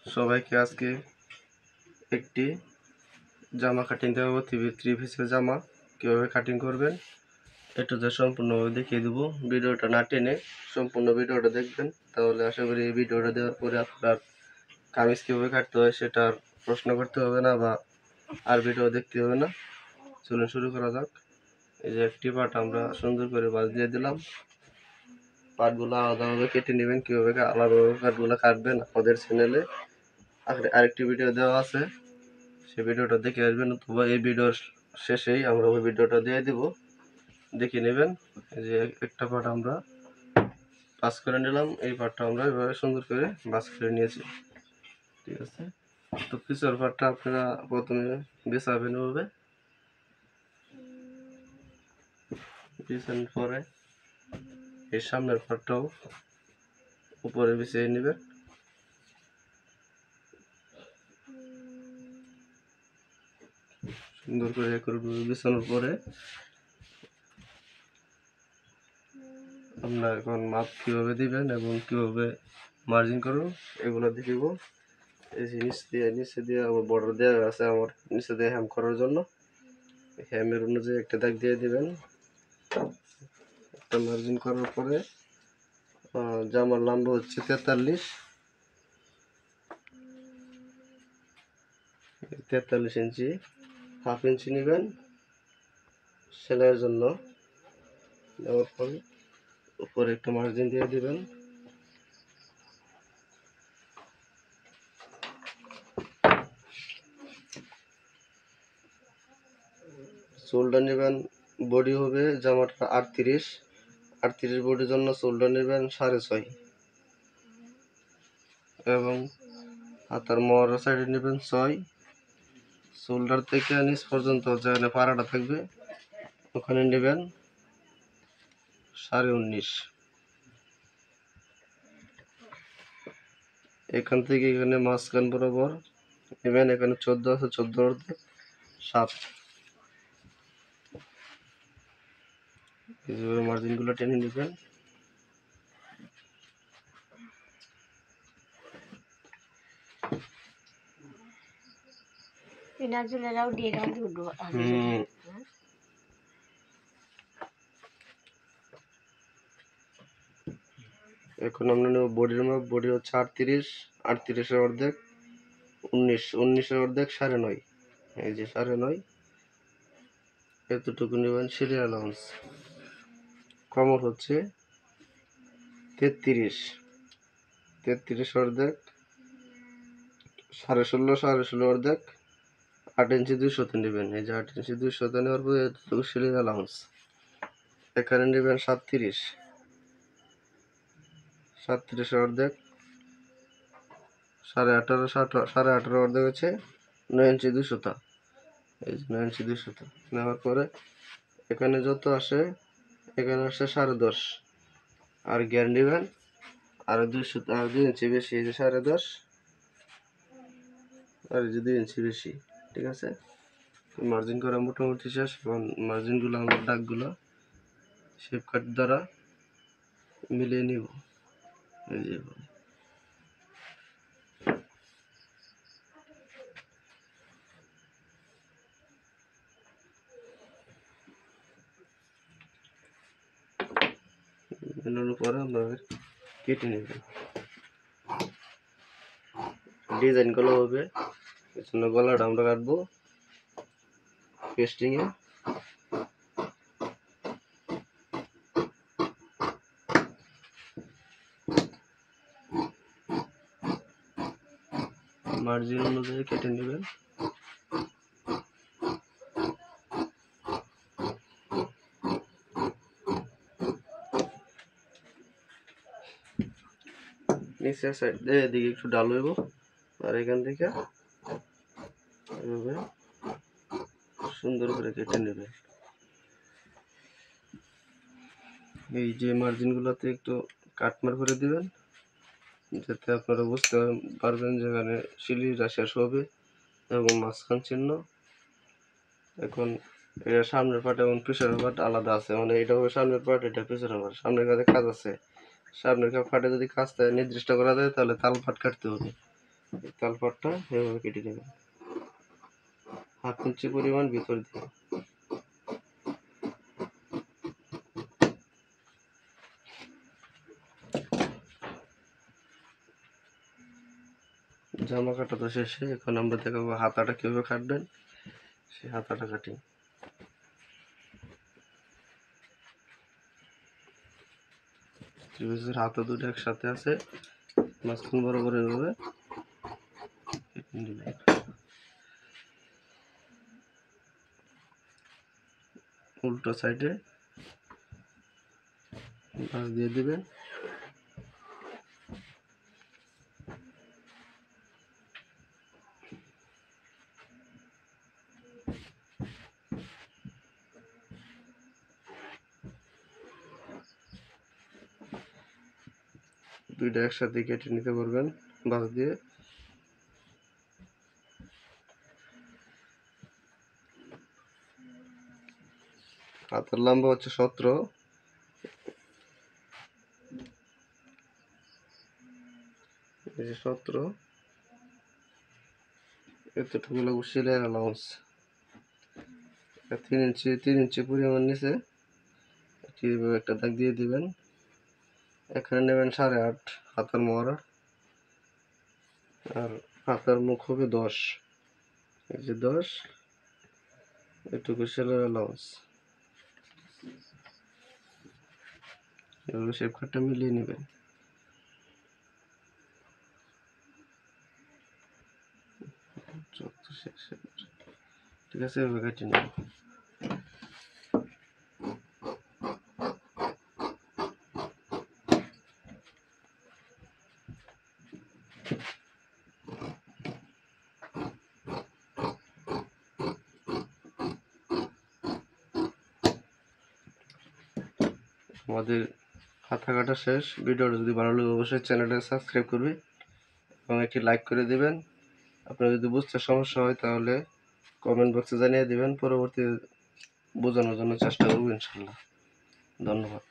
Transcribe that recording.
সবাইকে আজকে একটি জামা কাটিং দেওয়া থ্রি পিসের জামা কীভাবে কাটিং করবেন এটা যে সম্পূর্ণভাবে দেখিয়ে দেবো। ভিডিওটা না টেনে সম্পূর্ণ ভিডিওটা দেখবেন, তাহলে আশা করি এই ভিডিওটা দেওয়ার পরে আপনার কামিজ কীভাবে কাটতে হয় সেটা আর প্রশ্ন করতে হবে না বা আর ভিডিও দেখতে হবে না। চলুন শুরু করা যাক। এই যে একটি পার্ট আমরা সুন্দর করে বাদ দিয়ে দিলাম। পার্টগুলো আলাদাভাবে কেটে নেবেন, কীভাবে আলাদাভাবে পার্টগুলো কাটবেন আমাদের চ্যানেলে আরেকটি ভিডিও দেওয়া আছে, সেই ভিডিওটা দেখে আসবেন, অথবা এই ভিডিওর শেষেই আমরা ওই ভিডিওটা দিয়ে দেব, দেখে নেবেন। এই যে একটা পার্ট আমরা বাস করে নিলাম, এই পার্টটা আমরা এভাবে সুন্দর করে বাস করে নিয়েছি, ঠিক আছে। তো পিছর পার্টটা আপনারা প্রথমে বিছাবেন এভাবে, বিছানোর পরে এই সামনের পার্টটাও উপরে বিছিয়ে নেবেন। সুন্দর করে বিছানোর পরে আমরা এখন মাপ কীভাবে দিবেন এবং কীভাবে মার্জিন করুন এগুলো দেখিব। এই যে নিচে দিয়ে আমার বর্ডার দেওয়া আছে, আমার নিচে দিয়ে হ্যাম করার জন্য হ্যামের অনুযায়ী একটা দাগ দিয়ে দিবেন। একটা মার্জিন করার পরে জামার লম্বা হচ্ছে 43 ইঞ্চি, হাফ ইঞ্চি নেবেন সেলাইয়ের জন্য। দেওয়ার পরে উপরে একটা মার্জিন দিয়ে দিবেন। শোল্ডার নেবেন, বডি হবে জামাটা 38 বডির জন্য শোল্ডার নেবেন 6.5 এবং হাতার মোহরের সাইডে নেবেন 6। শোল্ডার থেকে নিচ পর্যন্ত যেখানে পাড়াটা থাকবে ওখানে নেবেন 19.5। এখান থেকে এখানে মাঝখান বরাবর নেবেন, এখানে 14 আছে, 14 অর্ধেক 7। এইভাবে মার্জিনগুলো টেনে নেবেন। এখন আমরা নেব বডির মাপ। বডি হচ্ছে 38, 38-এর অর্ধেক 19, 19-এর অর্ধেক 9.5। এই যে 9.5 এতটুকু নেবেন সিলিং অ্যালাউন্স। কমর হচ্ছে 33, 33 অর্ধেক 16.5, 16.5 অর্ধেক 8 ইঞ্চি 200 নেবেন। এই যে 8 ইঞ্চি 200 নেওয়ার পরে এতটুকু সিলিং অ্যালাউন্স। এখানে নেবেন 37, 37 অর্ধেক 18.5, 18.5 অর্ধেক হচ্ছে 9 ইঞ্চি 200। এই যে 9 ইঞ্চি 200 নেওয়ার পরে এখানে যত আসে এখানে আসে 10.5 আর গ্যার নেবেন আর 200 আর 2 ইঞ্চি বেশি। এই যে 10.5 আর এই যে 2 ইঞ্চি বেশি, ঠিক আছে। মার্জিন করা মোটামুটি শেষ। এবং মার্জিনগুলো আমরা দাগগুলো শেপ কাট দ্বারা মিলিয়ে নিব। এই যে মেলানোর পরে আমরা কেটে নেবেন। ডিজাইন গুলো হবে এজন্য গলাটা আমরা কাটবো পেস্টিং এ। মার্জিন অনুযায়ী কেটে নেবেন। নিচের সাইড দিয়ে এদিকে একটু ডাল হইব আর এখান থেকে এভাবে সুন্দর করে কেটে নেবেন। এই যে মার্জিনগুলোতে একটু কাটমার করে দিবেন যাতে আপনারা বুঝতে পারবেন যেখানে সিলিটা শেষ হবে এবং মাঝখান চিহ্ন। এখন এটা সামনের পার্ট এবং পিছনের পার্ট আলাদা আছে, মানে এটা হবে সামনের পার্ট, এটা পিছনের পার্ট। সামনের কাজে কাজ আছে, সামনের পার্টে যদি কাজটা নির্দিষ্ট করা যায় তাহলে তাল পাট কাটতে হবে, তালপাটটা এভাবে কেটে নেবেন 1/2 ইঞ্চি পরিমাণ ভিতর দিয়ে। জামা কাটা তো শেষে, এখন আমরা দেখাবো হাতাটা কিভাবে কাটবেন, সেই হাতাটা কাটিং। ত্রিভুজের হাতা দুটো একসাথে আছে, মাঝখান বরাবর এভাবে কেটে নেবেন। উল্টো সাইডে ভাঁজ দিয়ে দিবেন। দুইটা একসাথে কেটে নিতে পারবেন ভাঁজ দিয়ে। হাতের লম্বা হচ্ছে 17, এই যে 17, এতটুকু লাগবে সেলাই অ্যালাউন্স। 3 ইঞ্চি পরিমাণ নিচে এইভাবে একটা দাগ দিয়ে দিবেন। এখানে নেবেন 8.5 হাতার মহড়া, আর হাতার মুখ হবে 10, এই যে 10, এটুকু সেলাই অ্যালাউন্স। এভাবে শেপ কাটটা মিলিয়ে নেবেন। ঠিক আছে, এভাবে কেটে নেবেন। আমাদের হাতা কাটা শেষ। ভিডিওটা যদি ভালো লাগে অবশ্যই চ্যানেলটা সাবস্ক্রাইব করবে এবং একটি লাইক করে দিবেন। আপনার যদি বুঝতে সমস্যা হয় তাহলে কমেন্ট বক্সে জানিয়ে দিবেন, পরবর্তী বোঝানোর জন্য চেষ্টা করব ইনশাল্লাহ। ধন্যবাদ।